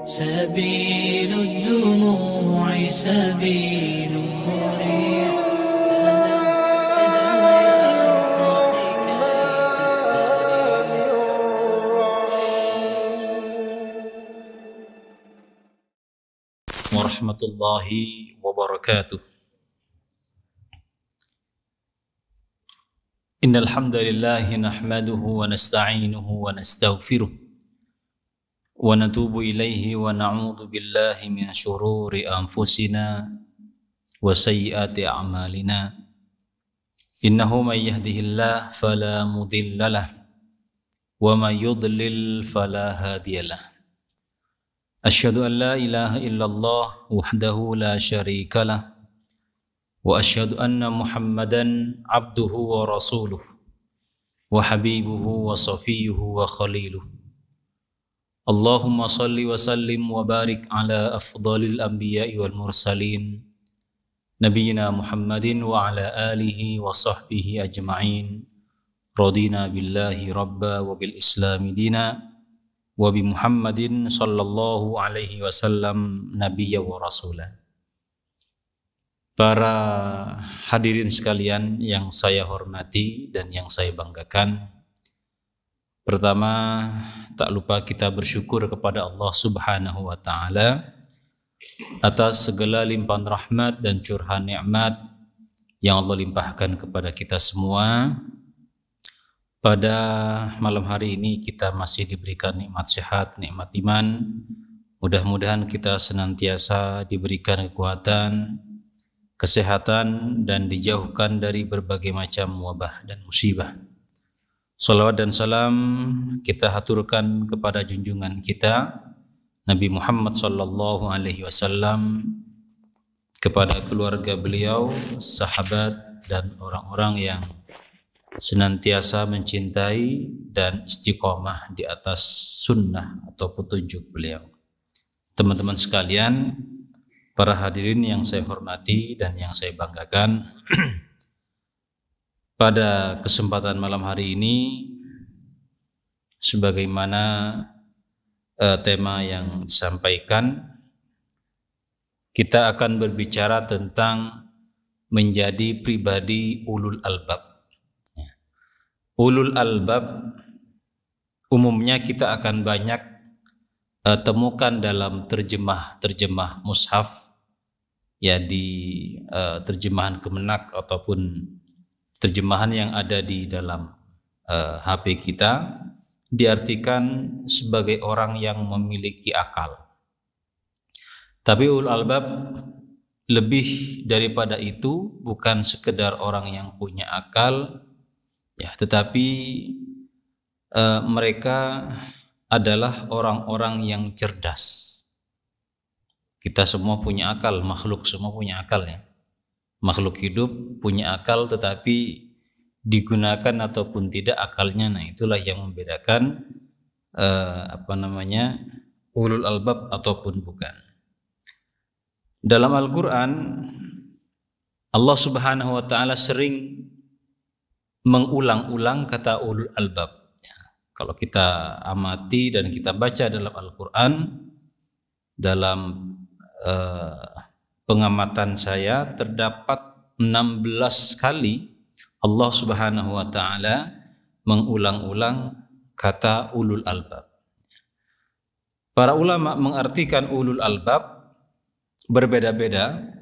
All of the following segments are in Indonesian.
سبيل الدموع سبيل مريح تنهدى يا صاحي كي تستريح. ورحمة الله وبركاته. إن الحمد لله نحمده ونستعينه ونستغفره ونتوب إليه ونعوذ بالله من شرور أنفسنا وسيئات أعمالنا إنه من يهده الله فلا مضل له ومن يضلل فلا هادي له أشهد أن لا إله إلا الله وحده لا شريك له وأشهد أن محمدا عبده ورسوله وحبيبه وصفيه وخليله اللهم صل وسلم وبارك على أفضل الأنبياء والمرسلين نبينا محمد وعلى آله وصحبه أجمعين رضينا بالله ربا وبالإسلام دينا وبمحمد صلى الله عليه وسلم نبيا ورسولا. Para hadirin sekalian yang saya hormati dan yang saya banggakan, pertama, tak lupa kita bersyukur kepada Allah Subhanahu wa Ta'ala atas segala limpahan rahmat dan curahan nikmat yang Allah limpahkan kepada kita semua. Pada malam hari ini kita masih diberikan nikmat sehat, nikmat iman. Mudah-mudahan kita senantiasa diberikan kekuatan, kesehatan, dan dijauhkan dari berbagai macam wabah dan musibah. Salawat dan salam kita haturkan kepada junjungan kita Nabi Muhammad sallallahu alaihi wasallam, kepada keluarga beliau, sahabat, dan orang-orang yang senantiasa mencintai dan istiqomah di atas sunnah atau petunjuk beliau. Teman-teman sekalian, para hadirin yang saya hormati dan yang saya banggakan, pada kesempatan malam hari ini, sebagaimana tema yang disampaikan, kita akan berbicara tentang menjadi pribadi ulul albab. Ulul albab umumnya kita akan banyak temukan dalam terjemah mushaf, ya, di terjemahan Kemenak ataupun terjemahan yang ada di dalam HP kita, diartikan sebagai orang yang memiliki akal. Tapi ulul albab lebih daripada itu, bukan sekedar orang yang punya akal, ya, tetapi mereka adalah orang-orang yang cerdas. Kita semua punya akal, makhluk semua punya akal, ya. Makhluk hidup punya akal, tetapi digunakan ataupun tidak akalnya, nah itulah yang membedakan ulul albab ataupun bukan. Dalam Al-Quran, Allah Subhanahu wa Ta'ala sering mengulang-ulang kata ulul albab. Ya, kalau kita amati dan kita baca dalam Al-Quran, dalam pengamatan saya terdapat 16 kali Allah Subhanahu wa Ta'ala mengulang-ulang kata ulul albab. Para ulama mengartikan ulul albab berbeda-beda,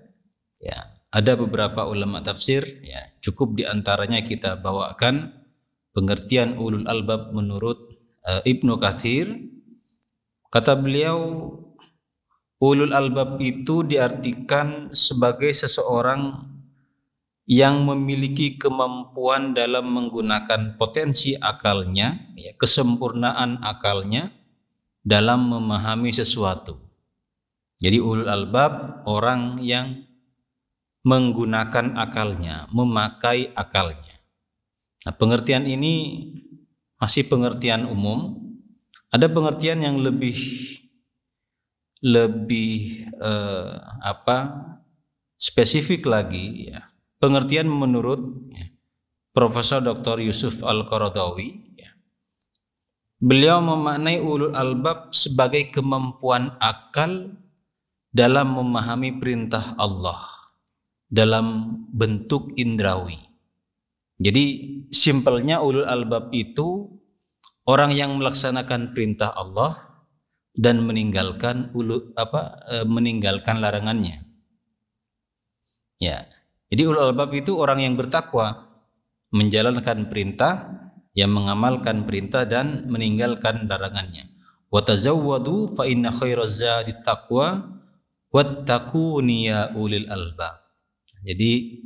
ya. Ada beberapa ulama tafsir, ya, cukup diantaranya kita bawakan pengertian ulul albab menurut Ibnu Katsir. Kata beliau, ulul albab itu diartikan sebagai seseorang yang memiliki kemampuan dalam menggunakan potensi akalnya, ya, kesempurnaan akalnya dalam memahami sesuatu. Jadi ulul albab orang yang menggunakan akalnya, memakai akalnya. Nah, pengertian ini masih pengertian umum. Ada pengertian yang lebih spesifik lagi, ya. Pengertian menurut Profesor Dr. Yusuf Al-Qaradawi, ya. Beliau memaknai ulul albab sebagai kemampuan akal dalam memahami perintah Allah dalam bentuk indrawi. Jadi simpelnya ulul albab itu orang yang melaksanakan perintah Allah dan meninggalkan meninggalkan larangannya. Ya. Jadi ulul albab itu orang yang bertakwa, menjalankan perintah, yang mengamalkan perintah dan meninggalkan larangannya. Wa tazawwadu fa inna khairaz zadi taqwa wattaquni ya ulil albab. Jadi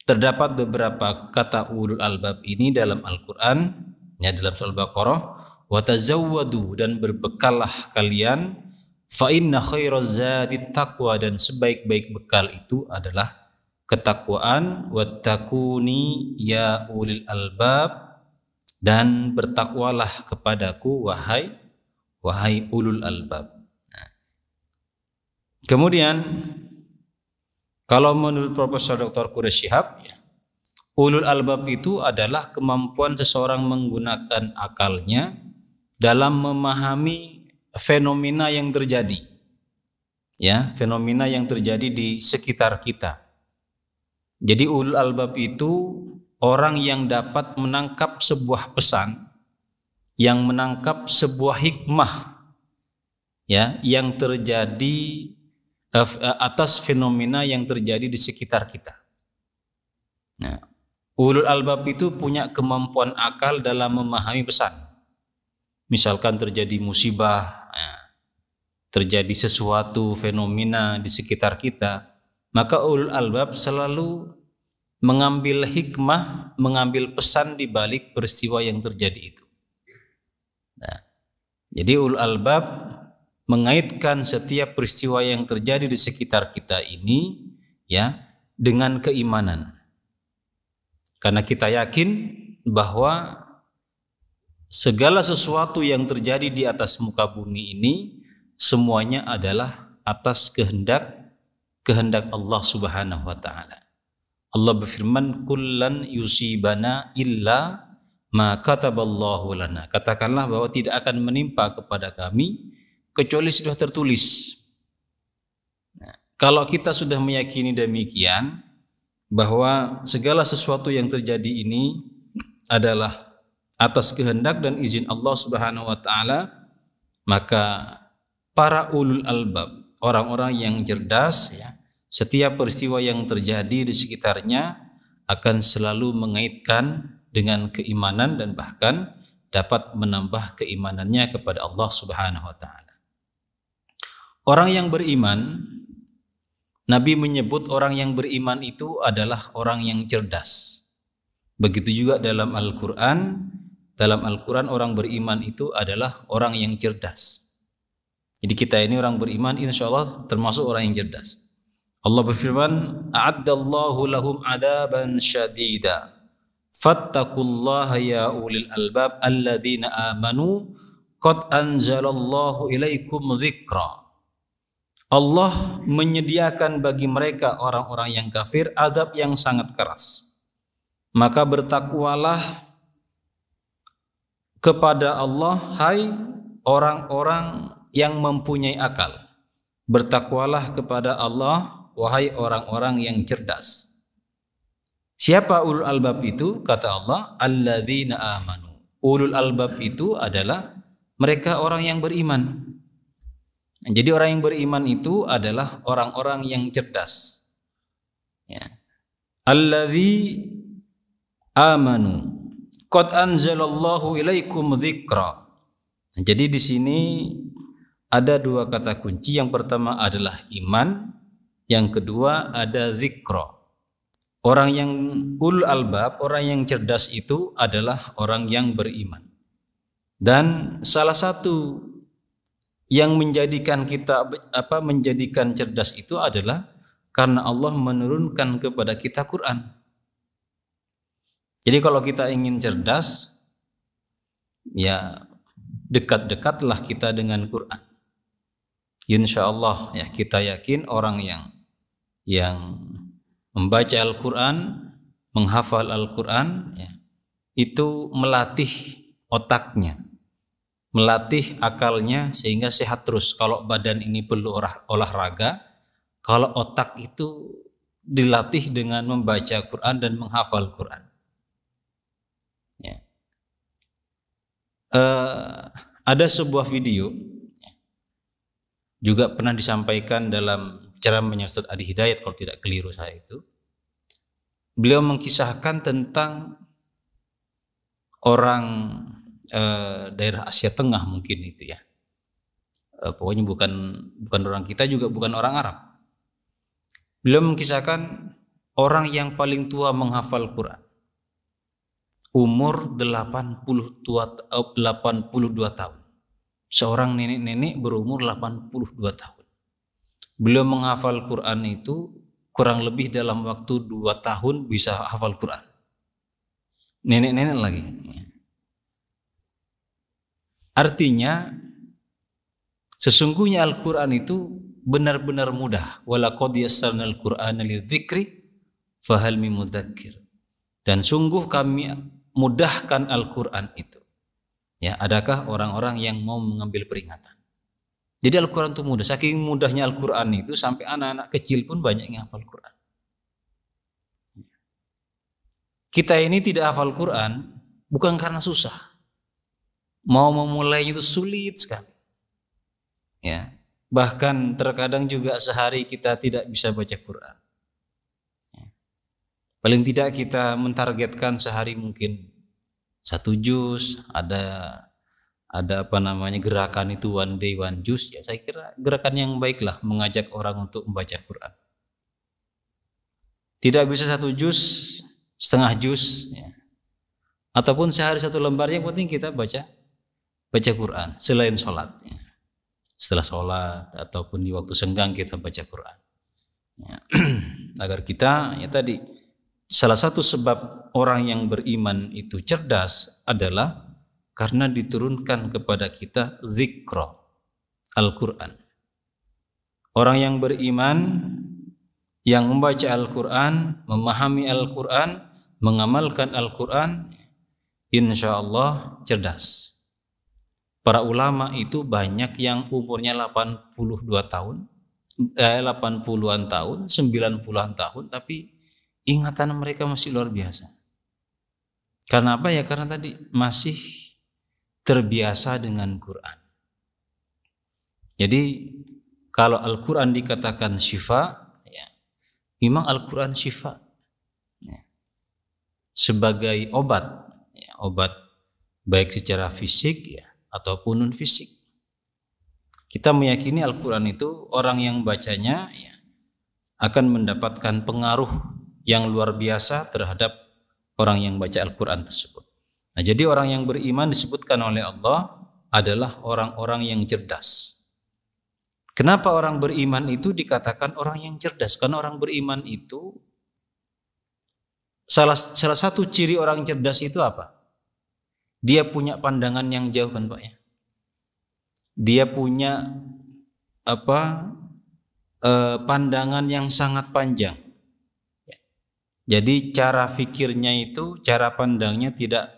terdapat beberapa kata ulul albab ini dalam Al-Qur'an, ya, dalam surah Al-Baqarah, wa tazawwadu, dan berbekallah kalian, fa inna khairaz zadi taqwa, dan sebaik-baik bekal itu adalah ketakwaan, wattaquni ya ulil albab, dan bertakwalah kepadaku wahai ulul albab. Nah. Kemudian kalau menurut Profesor Dr. Quraish Shihab, ya, ulul albab itu adalah kemampuan seseorang menggunakan akalnya dalam memahami fenomena yang terjadi, ya, fenomena yang terjadi di sekitar kita. Jadi ulul albab itu orang yang dapat menangkap sebuah pesan, yang menangkap sebuah hikmah, ya, yang terjadi atas fenomena yang terjadi di sekitar kita. Nah, ulul albab itu punya kemampuan akal dalam memahami pesan. Misalkan terjadi musibah, terjadi sesuatu fenomena di sekitar kita, maka ulul albab selalu mengambil hikmah, mengambil pesan di balik peristiwa yang terjadi itu. Nah, jadi ulul albab mengaitkan setiap peristiwa yang terjadi di sekitar kita ini, ya, dengan keimanan. Karena kita yakin bahwa segala sesuatu yang terjadi di atas muka bumi ini semuanya adalah atas kehendak Allah Subhanahu wa taala. Allah berfirman, kullan yusibana illa ma kataballahu lana. Katakanlah bahwa tidak akan menimpa kepada kami kecuali sudah tertulis. Nah, kalau kita sudah meyakini demikian, bahwa segala sesuatu yang terjadi ini adalah atas kehendak dan izin Allah Subhanahu wa taala, maka para ulul albab, orang-orang yang cerdas, ya, setiap peristiwa yang terjadi di sekitarnya akan selalu mengaitkan dengan keimanan dan bahkan dapat menambah keimanannya kepada Allah Subhanahu wa taala. Orang yang beriman, Nabi menyebut orang yang beriman itu adalah orang yang cerdas. Begitu juga dalam Al-Quran. Dalam Al-Quran orang beriman itu adalah orang yang cerdas. Jadi kita ini orang beriman insya Allah termasuk orang yang cerdas. Allah berfirman, a'addallahu lahum adaban syadida fattaqullaha ya ulil albab alladzina amanu qad anzalallahu ilaikum dzikra. Allah menyediakan bagi mereka orang-orang yang kafir azab yang sangat keras. Maka bertakwalah kepada Allah, hai orang-orang yang mempunyai akal. Bertakwalah kepada Allah, wahai orang-orang yang cerdas. Siapa ulul albab itu? Kata Allah, alladzina amanu. Ulul albab itu adalah mereka orang yang beriman. Jadi orang yang beriman itu adalah orang-orang yang cerdas. Ya. Alladzi amanu qad anzalallahu ilaikum dzikra. Jadi di sini ada dua kata kunci. Yang pertama adalah iman, yang kedua ada dzikra. Orang yang ulul albab, orang yang cerdas itu adalah orang yang beriman. Dan salah satu yang menjadikan kita menjadikan cerdas itu adalah karena Allah menurunkan kepada kita Quran. Jadi kalau kita ingin cerdas, ya dekat-dekatlah kita dengan Quran. Insya Allah, ya, kita yakin orang yang membaca Al-Quran, menghafal Al-Quran, ya, itu melatih otaknya, melatih akalnya sehingga sehat terus. Kalau badan ini perlu olahraga, kalau otak itu dilatih dengan membaca Quran dan menghafal Quran. Ya. Ada sebuah video juga pernah disampaikan dalam ceramahnya Ustaz Adi Hidayat kalau tidak keliru saya itu. Beliau mengisahkan tentang orang daerah Asia Tengah mungkin itu ya. Pokoknya bukan orang kita juga bukan orang Arab. Beliau mengisahkan orang yang paling tua menghafal Quran. Umur 82 tahun. Seorang nenek-nenek berumur 82 tahun. Beliau menghafal Quran itu kurang lebih dalam waktu 2 tahun bisa hafal Quran. Nenek-nenek lagi. Artinya sesungguhnya Al-Quran itu benar-benar mudah. Walaqad yassarnal Qur'ana lidzikri fahal min mudzakir. Dan sungguh kami mudahkan Al-Quran itu. Ya, adakah orang-orang yang mau mengambil peringatan? Jadi Al-Quran itu mudah. Saking mudahnya Al-Quran itu sampai anak-anak kecil pun banyak yang hafal Quran. Kita ini tidak hafal Quran bukan karena susah. Mau memulainya itu sulit sekali. Ya, bahkan terkadang juga sehari kita tidak bisa baca Quran. Paling tidak kita mentargetkan sehari mungkin 1 juz, ada gerakan itu one day one juz. Ya, saya kira gerakan yang baiklah mengajak orang untuk membaca Quran. Tidak bisa 1 juz, setengah juz, ya. Ataupun sehari 1 lembar, yang penting kita baca Quran selain sholat. Ya. Setelah sholat ataupun di waktu senggang kita baca Quran. Ya. Agar kita tadi. Salah satu sebab orang yang beriman itu cerdas adalah karena diturunkan kepada kita zikra Al-Quran. Orang yang beriman yang membaca Al-Quran, memahami Al-Quran, mengamalkan Al-Quran, insya Allah cerdas. Para ulama itu banyak yang umurnya 82 tahun, 80-an tahun, 90-an tahun, tapi ingatan mereka masih luar biasa. Karena apa ya? Karena tadi masih terbiasa dengan Quran. Jadi kalau Al-Quran dikatakan syifa, ya, memang Al-Quran syifa, ya, sebagai obat, ya, obat baik secara fisik ya, ataupun non fisik. Kita meyakini Al-Quran itu orang yang bacanya ya, akan mendapatkan pengaruh yang luar biasa terhadap orang yang baca Al-Quran tersebut. Nah, jadi orang yang beriman disebutkan oleh Allah adalah orang-orang yang cerdas. Kenapa orang beriman itu dikatakan orang yang cerdas? Karena orang beriman itu salah satu ciri orang cerdas itu apa? Dia punya pandangan yang jauh kan Pak ya. Dia punya pandangan yang sangat panjang. Jadi cara fikirnya itu, cara pandangnya tidak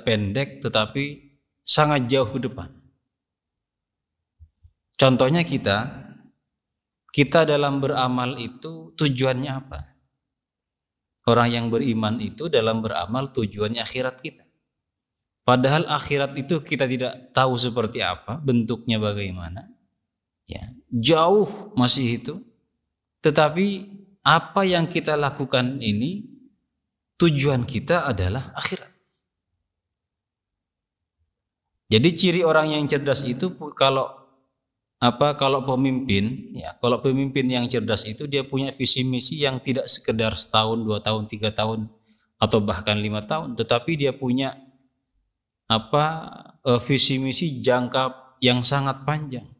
pendek, tetapi sangat jauh ke depan. Contohnya kita dalam beramal itu tujuannya apa? Orang yang beriman itu dalam beramal tujuannya akhirat kita. Padahal akhirat itu kita tidak tahu seperti apa, bentuknya bagaimana. Ya, jauh masih itu. Tetapi apa yang kita lakukan ini tujuan kita adalah akhirat. Jadi ciri orang yang cerdas itu kalau pemimpin, ya, kalau pemimpin yang cerdas itu dia punya visi misi yang tidak sekedar setahun, 2 tahun, 3 tahun atau bahkan 5 tahun, tetapi dia punya visi misi jangka yang sangat panjang.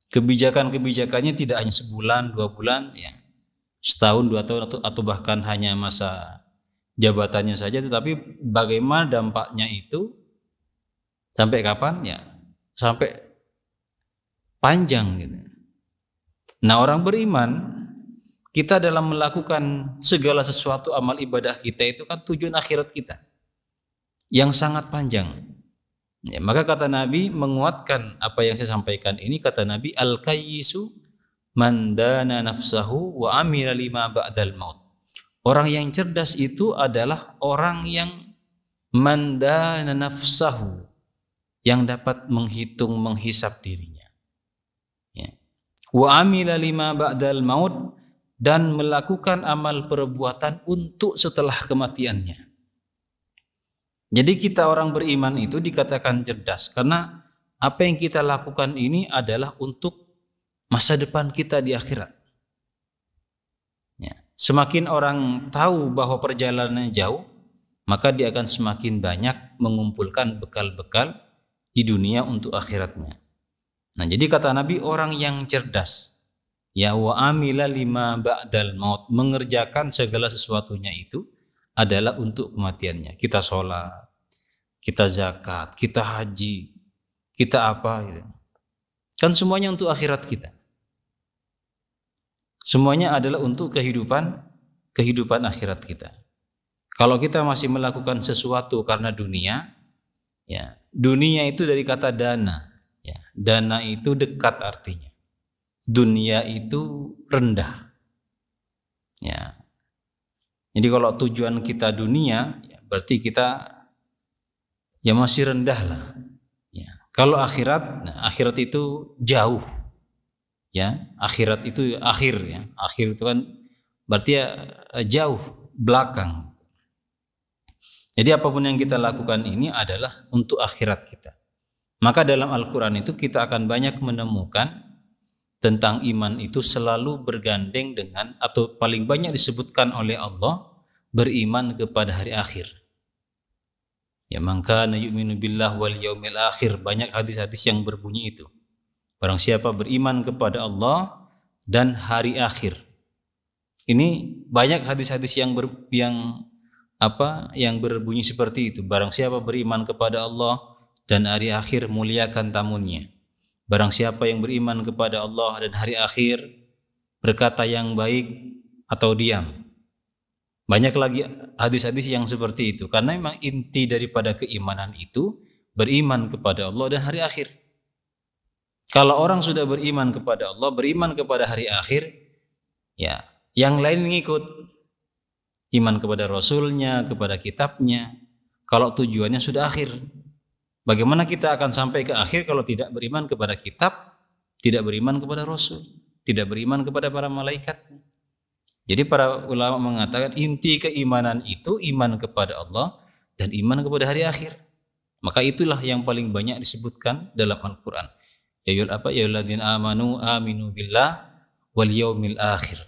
Kebijakan-kebijakannya tidak hanya sebulan, 2 bulan, ya, setahun, 2 tahun atau bahkan hanya masa jabatannya saja, tetapi bagaimana dampaknya itu sampai kapan? Ya, sampai panjang gitu. Nah, orang beriman kita dalam melakukan segala sesuatu amal ibadah kita itu kan tujuan akhirat kita yang sangat panjang. Ya, maka kata Nabi menguatkan apa yang saya sampaikan ini, kata Nabi, al-kayyisu man dana nafsahu wa amila lima ba'dal maut. Orang yang cerdas itu adalah orang yang man dana nafsahu, yang dapat menghitung, menghisap dirinya. Ya. Wa amila lima ba'dal maut, dan melakukan amal perbuatan untuk setelah kematiannya. Jadi kita orang beriman itu dikatakan cerdas karena apa yang kita lakukan ini adalah untuk masa depan kita di akhirat. Ya. Semakin orang tahu bahwa perjalanannya jauh, maka dia akan semakin banyak mengumpulkan bekal-bekal di dunia untuk akhiratnya. Nah, jadi kata Nabi, orang yang cerdas, ya wa amila lima ba'dal maut, mengerjakan segala sesuatunya itu adalah untuk kematiannya. Kita sholat, kita zakat, kita haji, kita apa gitu. Kan semuanya untuk akhirat kita. Semuanya adalah untuk kehidupan akhirat kita. Kalau kita masih melakukan sesuatu karena dunia, ya, dunia itu dari kata dana, ya. Dana itu dekat artinya. Dunia itu rendah. Ya. Jadi kalau tujuan kita dunia, ya berarti kita ya masih rendah lah. Ya. Kalau akhirat, nah akhirat itu jauh. Ya, akhirat itu akhir ya. Akhir itu kan berarti ya jauh, belakang. Jadi apapun yang kita lakukan ini adalah untuk akhirat kita. Maka dalam Al-Qur'an itu kita akan banyak menemukan tentang iman itu selalu bergandeng dengan, atau paling banyak disebutkan oleh Allah, beriman kepada hari akhir. Ya, man kana yu'minu billah wal yaumil akhir, banyak hadis-hadis yang berbunyi itu. Barang siapa beriman kepada Allah dan hari akhir. Ini banyak hadis-hadis yang berbunyi seperti itu. Barang siapa beriman kepada Allah dan hari akhir, muliakan tamunya. Barang siapa yang beriman kepada Allah dan hari akhir, berkata yang baik atau diam. Banyak lagi hadis-hadis yang seperti itu. Karena memang inti daripada keimanan itu beriman kepada Allah dan hari akhir. Kalau orang sudah beriman kepada Allah, beriman kepada hari akhir, ya, yang lain ngikut. Iman kepada Rasulnya, kepada kitabnya. Kalau tujuannya sudah akhir. Bagaimana kita akan sampai ke akhir kalau tidak beriman kepada kitab, tidak beriman kepada Rasul, tidak beriman kepada para malaikat. Jadi para ulama mengatakan inti keimanan itu iman kepada Allah dan iman kepada hari akhir. Maka itulah yang paling banyak disebutkan dalam Al-Qur'an. Ya ayyuhalladzina amanu aminu billah wal yaumil akhir.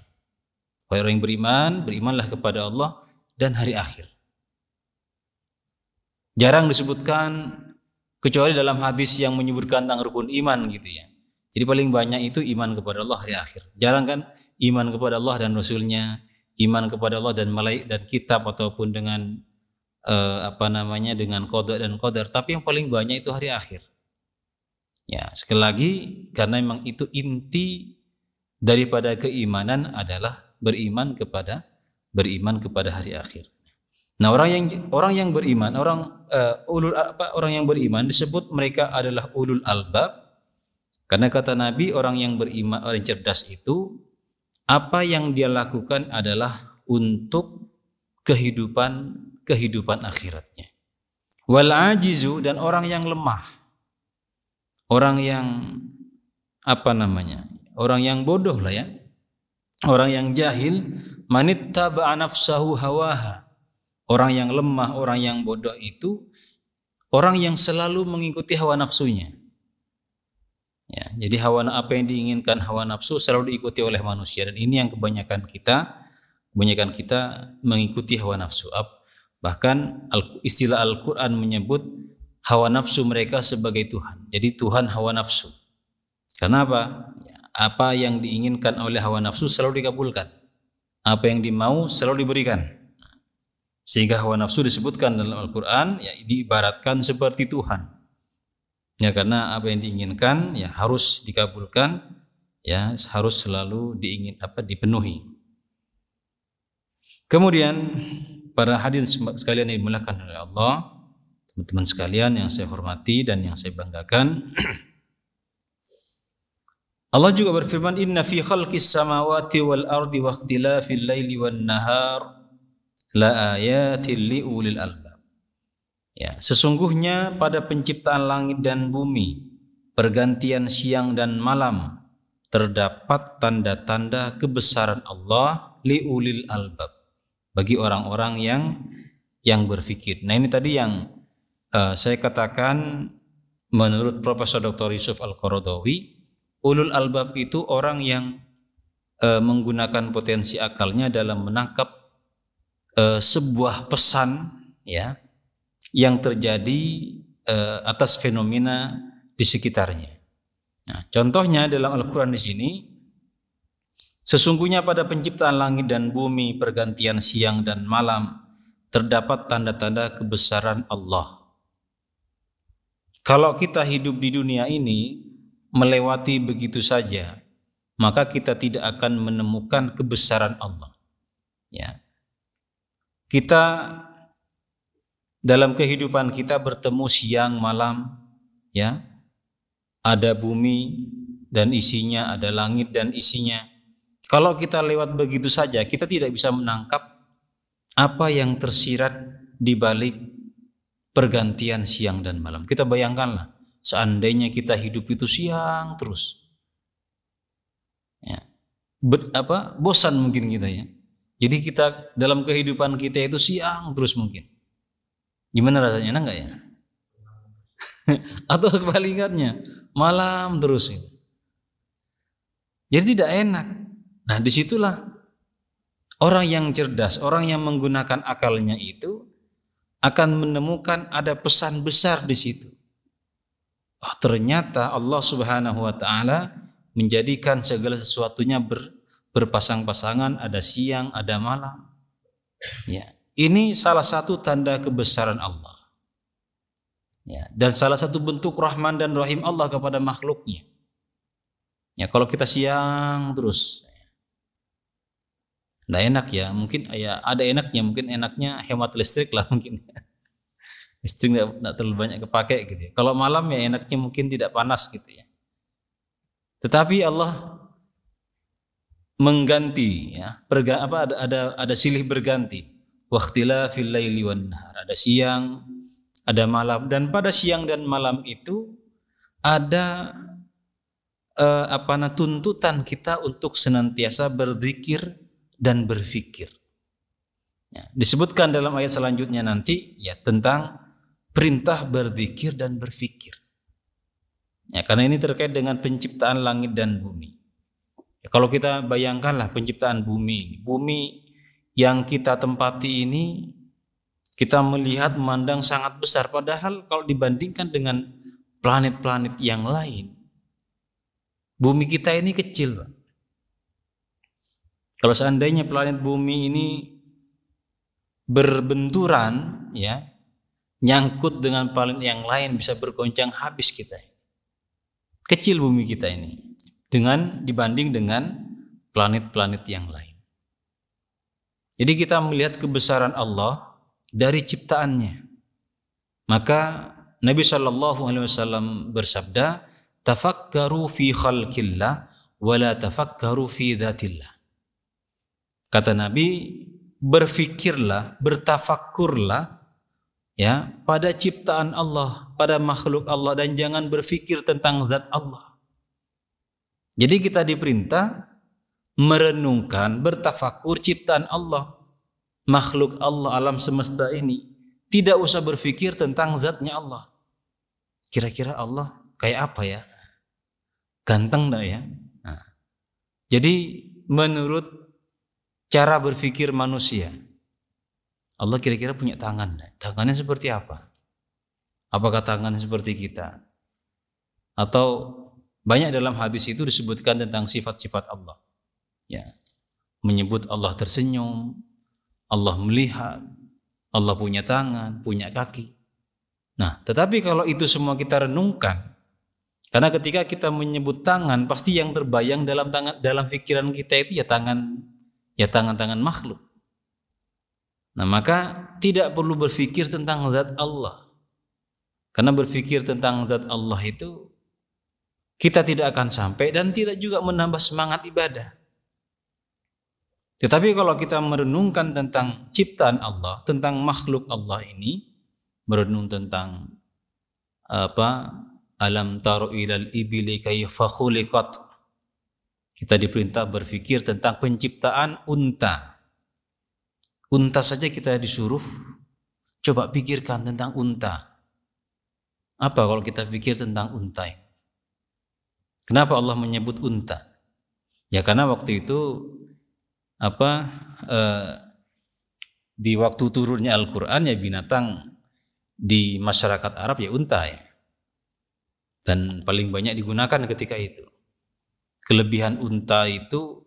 Wahai orang yang beriman, berimanlah kepada Allah dan hari akhir. Jarang disebutkan kecuali dalam hadis yang menyebutkan tentang rukun iman gitu ya. Jadi paling banyak itu iman kepada Allah hari akhir. Jarang kan iman kepada Allah dan Rasulnya, iman kepada Allah dan malaikat dan kitab ataupun dengan dengan qada dan qadar. Tapi yang paling banyak itu hari akhir. Ya, sekali lagi karena memang itu inti daripada keimanan adalah beriman kepada hari akhir. Nah, orang yang beriman, orang yang beriman disebut mereka adalah ulul albab. Karena kata Nabi, orang yang beriman, orang cerdas itu apa yang dia lakukan adalah untuk kehidupan akhiratnya. Wal ajizu, dan orang yang lemah. Orang yang orang yang bodoh lah ya. Orang yang jahil, manittaba'a nafsahu hawaha. Orang yang lemah, orang yang bodoh itu orang yang selalu mengikuti hawa nafsunya. Ya, jadi apa yang diinginkan hawa nafsu selalu diikuti oleh manusia, dan ini yang kebanyakan kita mengikuti hawa nafsu. Bahkan istilah Al-Qur'an menyebut hawa nafsu mereka sebagai Tuhan. Jadi Tuhan hawa nafsu. Karena apa? Apa yang diinginkan oleh hawa nafsu selalu dikabulkan. Apa yang dimau selalu diberikan. Sehingga hawa nafsu disebutkan dalam Al-Qur'an ya diibaratkan seperti Tuhan. Ya, karena apa yang diinginkan ya harus dikabulkan, ya harus selalu dipenuhi. Kemudian para hadirin sekalian yang dimuliakan oleh Allah, teman-teman sekalian yang saya hormati dan yang saya banggakan, Allah juga berfirman, inna fi khalqis samawati wal ardi wa ikhtilafil laili wan nahar la ayatin li ulil albab. Ya, sesungguhnya pada penciptaan langit dan bumi, pergantian siang dan malam, terdapat tanda-tanda kebesaran Allah li ulil albab, bagi orang-orang yang berfikir. Nah, ini tadi yang saya katakan menurut Profesor Dr. Yusuf Al-Qaradawi, ulul albab itu orang yang menggunakan potensi akalnya dalam menangkap sebuah pesan, ya, yang terjadi atas fenomena di sekitarnya. Nah, contohnya dalam Al-Quran di sini, sesungguhnya pada penciptaan langit dan bumi, pergantian siang dan malam, terdapat tanda-tanda kebesaran Allah. Kalau kita hidup di dunia ini melewati begitu saja, maka kita tidak akan menemukan kebesaran Allah. Ya. Kita dalam kehidupan kita bertemu siang malam, ya. Ada bumi dan isinya, ada langit dan isinya. Kalau kita lewat begitu saja, kita tidak bisa menangkap apa yang tersirat di balik pergantian siang dan malam. Kita bayangkanlah, seandainya kita hidup itu siang terus, ya, bosan mungkin kita, ya. Jadi kita dalam kehidupan kita itu siang terus mungkin. Gimana rasanya, enak nggak ya? Atau kebalikannya, malam terus. Jadi tidak enak. Nah, disitulah orang yang cerdas, orang yang menggunakan akalnya itu akan menemukan ada pesan besar di situ. Oh, ternyata Allah Subhanahu wa taala menjadikan segala sesuatunya berpasang-pasangan, ada siang, ada malam. Ya, ini salah satu tanda kebesaran Allah. Ya, dan salah satu bentuk Rahman dan Rahim Allah kepada makhluknya. Ya, kalau kita siang terus, nggak enak ya. Mungkin ya ada enaknya, mungkin enaknya hemat listrik lah mungkin. Listrik nggak terlalu banyak kepake gitu ya. Kalau malam ya enaknya mungkin tidak panas gitu ya. Tetapi Allah mengganti, ya, ada silih berganti. Waqtilafil laili wan nahar, ada siang, ada malam, dan pada siang dan malam itu ada tuntutan kita untuk senantiasa berzikir dan berfikir. Ya, disebutkan dalam ayat selanjutnya nanti, ya, tentang perintah berzikir dan berfikir. Ya, karena ini terkait dengan penciptaan langit dan bumi. Ya, kalau kita bayangkanlah penciptaan bumi yang kita tempati ini, kita melihat memandang sangat besar, padahal kalau dibandingkan dengan planet-planet yang lain, bumi kita ini kecil, Pak. Kalau seandainya planet bumi ini berbenturan, ya, nyangkut dengan planet yang lain, bisa bergoncang habis kita. Kecil bumi kita ini dibanding dengan planet-planet yang lain. Jadi kita melihat kebesaran Allah dari ciptaannya. Maka Nabi SAW bersabda, tafakkaru fi khalqillah wa la tafakkaru fi dzatillah. Kata Nabi, berfikirlah, bertafakkurlah, ya, pada ciptaan Allah, pada makhluk Allah, dan jangan berfikir tentang zat Allah. Jadi kita diperintah merenungkan, bertafakkur ciptaan Allah, makhluk Allah, alam semesta ini. Tidak usah berfikir tentang zatnya Allah. Kira-kira Allah kayak apa ya? Ganteng enggak ya? Nah, jadi menurut cara berfikir manusia, Allah kira-kira punya tangan. Tangannya seperti apa? Apakah tangannya seperti kita? Atau banyak dalam hadis itu disebutkan tentang sifat-sifat Allah. Ya, menyebut Allah tersenyum, Allah melihat, Allah punya tangan, punya kaki. Nah, tetapi kalau itu semua kita renungkan, karena ketika kita menyebut tangan, pasti yang terbayang dalam pikiran kita itu ya tangan-tangan makhluk. Nah, maka tidak perlu berpikir tentang zat Allah. Karena berpikir tentang zat Allah itu kita tidak akan sampai dan tidak juga menambah semangat ibadah. Tetapi kalau kita merenungkan tentang ciptaan Allah, tentang makhluk Allah ini, merenung tentang alam taru ilal ibili kayfa khuliqat. Kita diperintah berpikir tentang penciptaan unta. Unta saja kita disuruh coba pikirkan tentang unta. Apa kalau kita pikir tentang unta? Kenapa Allah menyebut unta? Ya karena waktu itu di waktu turunnya Al-Quran ya binatang di masyarakat Arab ya unta ya. Dan paling banyak digunakan ketika itu. Kelebihan unta itu,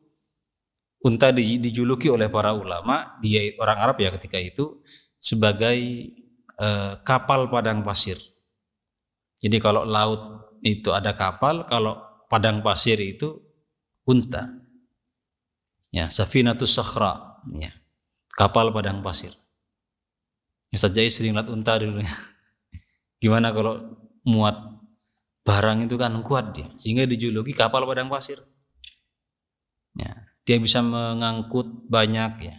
unta dijuluki oleh para ulama, dia orang Arab ya ketika itu sebagai kapal padang pasir. Jadi kalau laut itu ada kapal, kalau padang pasir itu unta. Ya, Safinatus Sakhra, ya, kapal padang pasir. Ya saja sering lihat unta dulu. Gimana kalau muat barang itu kan kuat dia, sehingga dijuluki kapal padang pasir. Ya, dia bisa mengangkut banyak ya.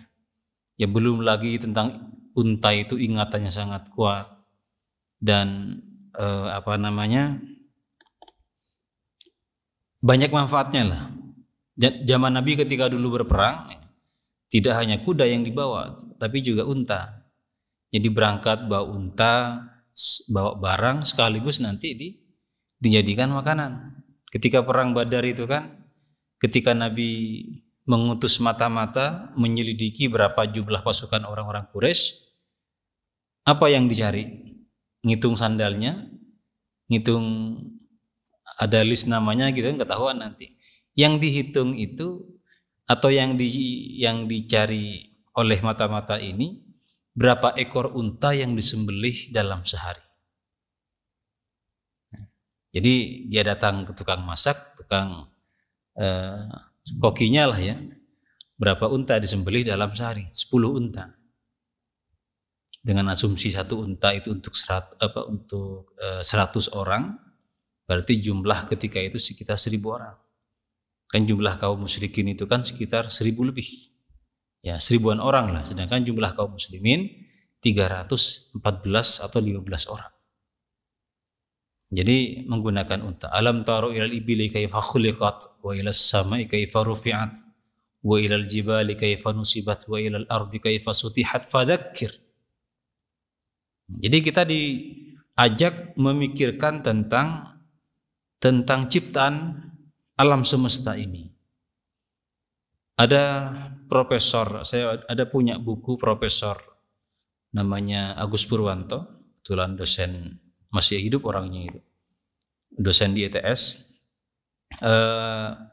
Ya belum lagi tentang unta itu ingatannya sangat kuat dan banyak manfaatnya lah. Zaman Nabi ketika dulu berperang tidak hanya kuda yang dibawa tapi juga unta. Jadi berangkat bawa unta, bawa barang sekaligus nanti dijadikan makanan. Ketika perang Badar itu kan ketika Nabi mengutus mata-mata menyelidiki berapa jumlah pasukan orang-orang Quraisy, apa yang dicari? Ngitung sandalnya, ngitung ada list namanya gitu, ketahuan nanti. Yang dihitung itu atau yang dicari oleh mata-mata ini berapa ekor unta yang disembelih dalam sehari. Jadi dia datang ke tukang masak, tukang kokinya lah ya, berapa unta disembelih dalam sehari? 10 unta. Dengan asumsi satu unta itu untuk 100 orang, berarti jumlah ketika itu sekitar 1000 orang. Kan jumlah kaum musyrikin itu kan sekitar 1000 lebih. Ya, 1000-an orang lah, sedangkan jumlah kaum muslimin 314 atau 15 orang. Jadi menggunakan unta. Alam taru ilal ibili kayfa khuliqat wa ilas samai kayfa rufi'at wa ilal jibali kayfa nusibat wa ilal ardi kayfa sutihat fadzakkir. Jadi kita diajak memikirkan tentang ciptaan alam semesta ini. Ada profesor, saya ada punya buku profesor namanya Agus Purwanto, kebetulan dosen masih hidup orangnya itu, dosen di ITS,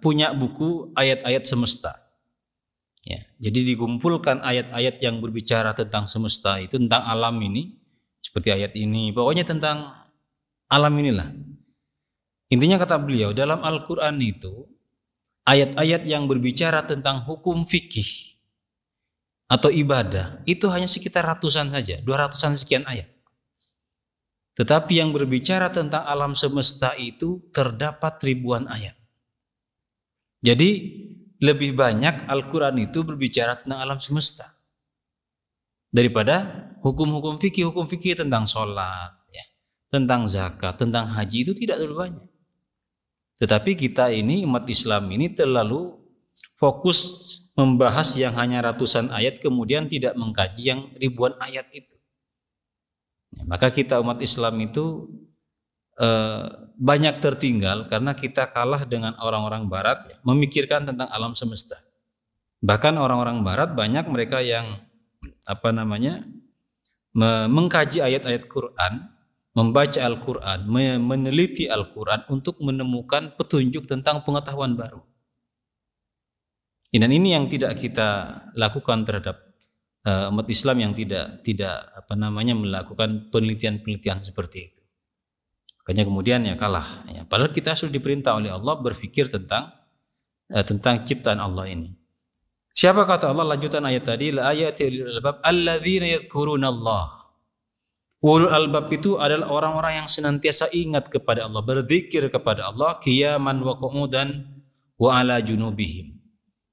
punya buku ayat-ayat semesta. Ya, jadi dikumpulkan ayat-ayat yang berbicara tentang semesta itu, tentang alam ini, seperti ayat ini, pokoknya tentang alam inilah. Intinya kata beliau, dalam Al-Quran itu ayat-ayat yang berbicara tentang hukum fikih atau ibadah itu hanya sekitar ratusan saja, 200-an sekian ayat. Tetapi yang berbicara tentang alam semesta itu terdapat ribuan ayat. Jadi lebih banyak Al-Quran itu berbicara tentang alam semesta daripada hukum-hukum fikih tentang sholat, ya, tentang zakat, tentang haji itu tidak terlalu banyak. Tetapi kita ini umat Islam ini terlalu fokus membahas yang hanya ratusan ayat kemudian tidak mengkaji yang ribuan ayat itu. Ya, maka kita umat Islam itu banyak tertinggal karena kita kalah dengan orang-orang Barat ya, memikirkan tentang alam semesta. Bahkan orang-orang Barat banyak mereka yang mengkaji ayat-ayat Quran, membaca Al-Quran, meneliti Al-Quran untuk menemukan petunjuk tentang pengetahuan baru. Dan ini yang tidak kita lakukan terhadap umat Islam yang tidak melakukan penelitian-penelitian seperti itu. Makanya kemudian ya kalah. Ya, padahal kita sudah diperintah oleh Allah berpikir tentang ciptaan Allah ini. Siapa kata Allah lanjutan ayat tadi, la ayatil ulul albab alladzina yadhkurunallah. Ulul albab itu adalah orang-orang yang senantiasa ingat kepada Allah, berzikir kepada Allah qiyaman wa qu'udan wa ala junubihim.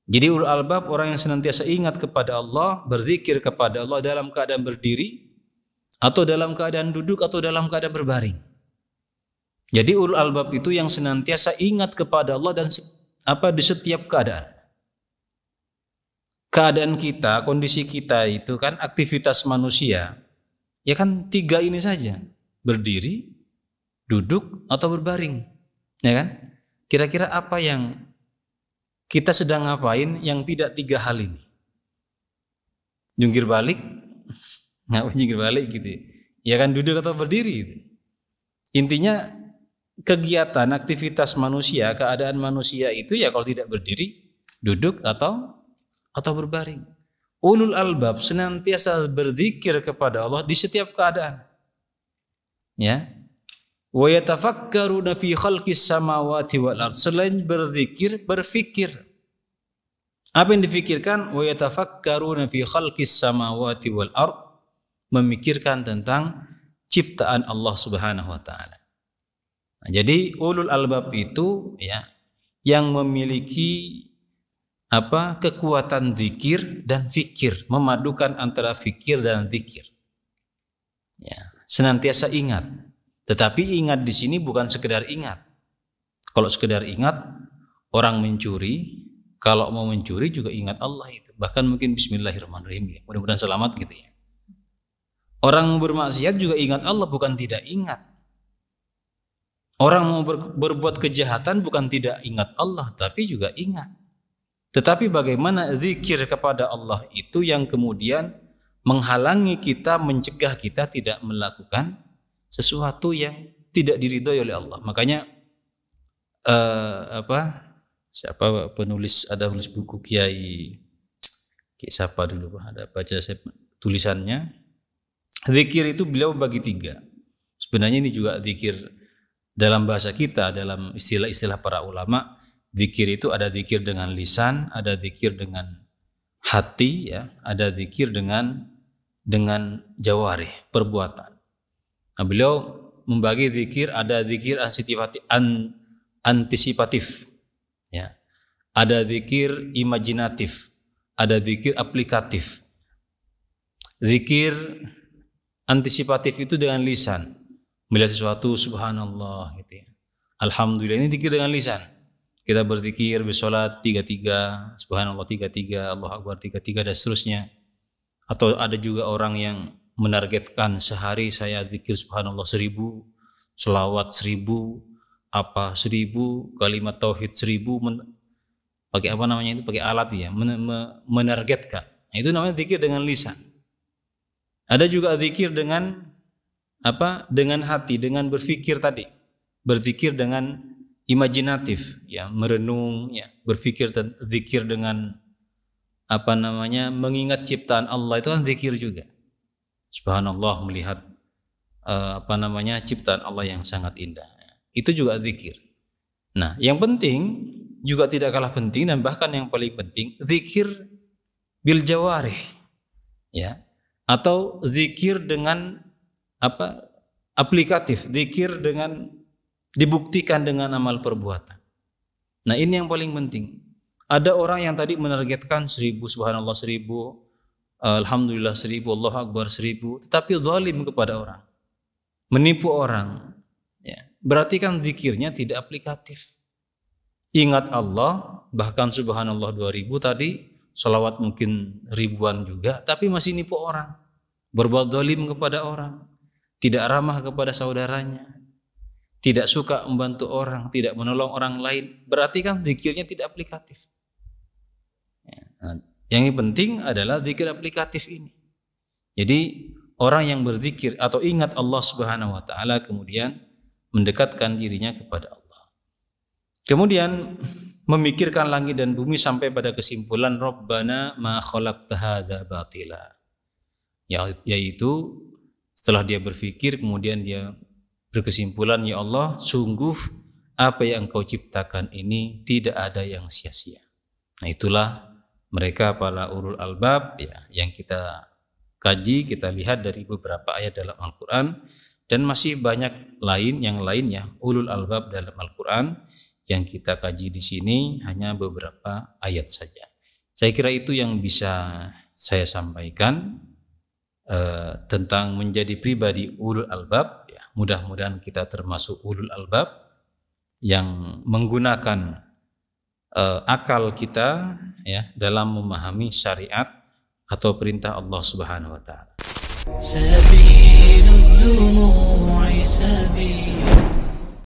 Jadi ulul albab orang yang senantiasa ingat kepada Allah, berzikir kepada Allah dalam keadaan berdiri atau dalam keadaan duduk atau dalam keadaan berbaring. Jadi ulul albab itu yang senantiasa ingat kepada Allah dan di setiap keadaan. Keadaan kita, kondisi kita itu kan aktivitas manusia. Ya kan 3 ini saja, berdiri, duduk, atau berbaring. Ya kan? Kira-kira apa yang kita sedang ngapain yang tidak 3 hal ini? Jungkir balik? Ngapain jungkir balik gitu? Ya kan duduk atau berdiri? Intinya kegiatan, aktivitas manusia, keadaan manusia itu ya kalau tidak berdiri, duduk, atau berbaring. Ulul albab senantiasa berzikir kepada Allah di setiap keadaan. Ya. Wa yatafakkaruna fi khalqis samawati wal ard. Selain berzikir, berfikir. Apa yang difikirkan? Wa yatafakkaruna fi khalqis samawati wal ard. Memikirkan tentang ciptaan Allah Subhanahu wa taala. Nah, jadi ulul albab itu ya yang memiliki kekuatan zikir dan fikir, memadukan antara fikir dan zikir. Ya, senantiasa ingat. Tetapi ingat di sini bukan sekedar ingat. Kalau sekedar ingat, orang mencuri, kalau mau mencuri juga ingat Allah itu. Bahkan mungkin bismillahirrahmanirrahim ya. Mudah-mudahan selamat gitu ya. Orang bermaksiat juga ingat Allah, bukan tidak ingat. Orang mau berbuat kejahatan bukan tidak ingat Allah, tapi juga ingat. Tetapi bagaimana zikir kepada Allah itu yang kemudian menghalangi kita, mencegah kita tidak melakukan sesuatu yang tidak diridhoi oleh Allah. Makanya siapa penulis, ada penulis buku Kiai siapa dulu ada baca tulisannya. Zikir itu beliau bagi 3. Sebenarnya ini juga zikir dalam bahasa kita, dalam istilah-istilah para ulama. Zikir itu ada zikir dengan lisan, ada zikir dengan hati, ya, ada zikir dengan jawarih, perbuatan. Nah, beliau membagi zikir, ada zikir antisipatif, ya, ada zikir imajinatif, ada zikir aplikatif. Zikir antisipatif itu dengan lisan, melihat sesuatu, subhanallah, gitu ya. Alhamdulillah, ini zikir dengan lisan. Kita berzikir, bersolat 3-3, subhanallah 3-3, Allahu Akbar 3-3 dan seterusnya. Atau ada juga orang yang menargetkan sehari saya zikir subhanallah 1000, selawat 1000, 1000, kalimat tauhid 1000, pakai apa namanya itu, pakai alat ya, menargetkan. Nah, itu namanya zikir dengan lisan. Ada juga zikir dengan dengan hati, dengan berfikir tadi. Berzikir dengan imajinatif, ya, merenung, ya, berfikir, zikir dengan mengingat ciptaan Allah, itu kan zikir juga. Subhanallah, melihat ciptaan Allah yang sangat indah. Itu juga zikir. Nah, yang penting juga tidak kalah penting dan bahkan yang paling penting, zikir bil jawarih, ya, atau zikir dengan aplikatif, zikir dengan dibuktikan dengan amal perbuatan. Nah, ini yang paling penting. Ada orang yang tadi menargetkan 1000, subhanallah 1000, alhamdulillah 1000, Allahu Akbar 1000, tetapi zalim kepada orang, menipu orang, ya, berarti kan zikirnya tidak aplikatif. Ingat Allah, bahkan subhanallah 2000 tadi, salawat mungkin ribuan juga, tapi masih nipu orang, berbuat zalim kepada orang, tidak ramah kepada saudaranya, tidak suka membantu orang, tidak menolong orang lain, berarti kan zikirnya tidak aplikatif. Nah, yang penting adalah zikir aplikatif ini. Jadi orang yang berzikir atau ingat Allah Subhanahu wa taala kemudian mendekatkan dirinya kepada Allah. Kemudian memikirkan langit dan bumi sampai pada kesimpulan Rabbana ma khalaqta hadza batila. Yaitu setelah dia berpikir kemudian dia berkesimpulan, ya Allah, sungguh apa yang Engkau ciptakan ini tidak ada yang sia-sia. Nah, itulah mereka para ulul albab ya, yang kita kaji, kita lihat dari beberapa ayat dalam Al-Quran, dan masih banyak yang lainnya ulul albab dalam Al-Quran yang kita kaji di sini hanya beberapa ayat saja. Saya kira itu yang bisa saya sampaikan tentang menjadi pribadi ulul albab ya. Mudah-mudahan kita termasuk ulul albab yang menggunakan akal kita ya dalam memahami syariat atau perintah Allah Subhanahu wa taala. سبيل الدموع سبيل